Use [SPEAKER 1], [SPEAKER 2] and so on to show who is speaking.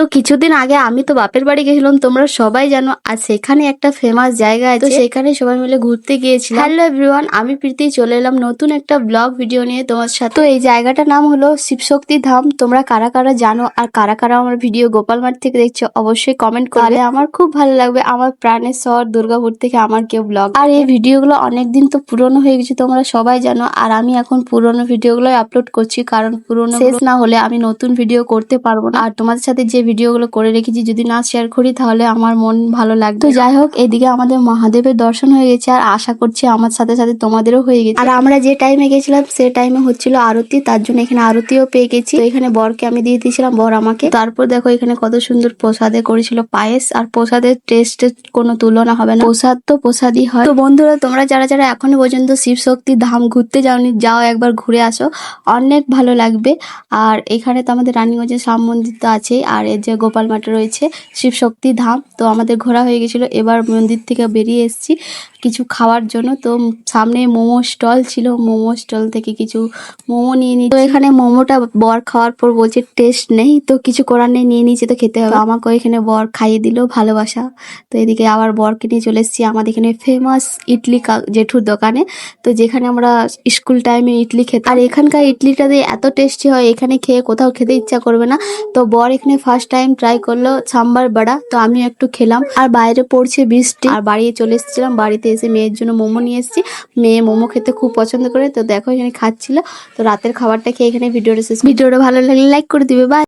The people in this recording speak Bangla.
[SPEAKER 1] তো কিছুদিন আগে আমি তো বাপের বাড়ি গেছিলাম, তোমরা সবাই জানো। আর সেখানে একটা ফেমাস জায়গা আছে, তো সেখানে সবাই মিলে ঘুরতে গিয়েছিলাম। হ্যালো এভরিওয়ান, আমি প্রীতি চলে এলাম নতুন একটা ব্লগ ভিডিও নিয়ে তোমার সাথে। তো এই জায়গাটার নাম হলো শিবশক্তি ধাম। তোমরা কারা কারা জানো আর কারা কারা আমার ভিডিও গোপালমাঠ থেকে দেখছো অবশ্যই কমেন্ট করলে আমার খুব ভালো লাগবে। আমার প্রাণের শহর দুর্গাপুর থেকে আমার কেউ ব্লগ। আর এই ভিডিওগুলো অনেকদিন তো পুরনো হয়ে গেছে, তোমরা সবাই জানো। আর আমি এখন পুরনো ভিডিওগুলো আপলোড করছি, কারণ পুরনো শেষ না হলে আমি নতুন ভিডিও করতে পারবো না। আর তোমাদের সাথে যে ভিডিওগুলো করে রেখেছি যদি না শেয়ার করি তাহলে আমার মন ভালো লাগবে। তো যাই হোক, এদিকে আমাদের মহাদেবের দর্শন হয়ে গেছে, আর আশা করছি আমার সাথে সাথে তোমাদেরও হয়ে গেছে। আর আমরা যে টাইমে গেছিলাম সে টাইমে হচ্ছিল আরতি, তার জন্য এখানে আরতিও পেয়ে গেছি। তো এখানে বরকে আমি দিয়ে দিয়েছিলাম, বর আমাকে। তারপর দেখো এখানে কত সুন্দর প্রসাদে করেছিল পায়েস, আর প্রসাদের টেস্টের কোনো তুলনা হবে না। প্রসাদ তো প্রসাদই হয়। তো বন্ধুরা, তোমরা যারা যারা এখনো পর্যন্ত শিবশক্তি ধাম ঘুরতে যাওনি, যাও একবার ঘুরে আসো, অনেক ভালো লাগবে। আর এখানে তো আমাদের রানীগঞ্জের রাম মন্দির তো আছে, আর এই যে গোপাল মাঠে রয়েছে শিবশক্তি ধাম। তো আমাদের ঘোরা হয়ে গেছিল, এবার মন্দির থেকে বেরিয়ে এসেছি কিছু খাওয়ার জন্য। তো সামনে মোমো স্টল ছিল, মোমো স্টল থেকে কিছু মোমো নিয়ে নিই। তো এখানে মোমোটা বর খাওয়ার পর বলছে টেস্ট নেই, তো কিছু করার নেই, নিয়ে নিচে তো খেতে হবে। আমাকে এখানে বর খাইয়ে দিল, ভালোবাসা। তো এদিকে আবার বরকে নিয়ে চলে এসেছি আমাদের এখানে ফেমাস ইডলি জেঠুর দোকানে, তো যেখানে আমরা স্কুল টাইমে ইডলি খেতাম। আর এখানকার ইডলিটা দিয়ে এত টেস্টি হয়, এখানে খেয়ে কোথাও খেতে ইচ্ছা করবে না। তো বর এখানে ফার্স্ট টাইম ট্রাই করলো সাম্বার বড়া, তো আমি একটু খেলাম। আর বাইরে পড়ছে বৃষ্টি, আর বাড়ি চলে এসেছিলাম। বাড়িতে এসে মেয়ের জন্য মোমো নিয়ে এসেছি, মেয়ে মোমো খেতে খুব পছন্দ করে। তো দেখো এখানে খাচ্ছিল। তো রাতের খাবারটা খেয়ে এখানে ভিডিওটা শেষ। ভিডিওটা ভালো লাগলে লাইক করে দিবে। বাই।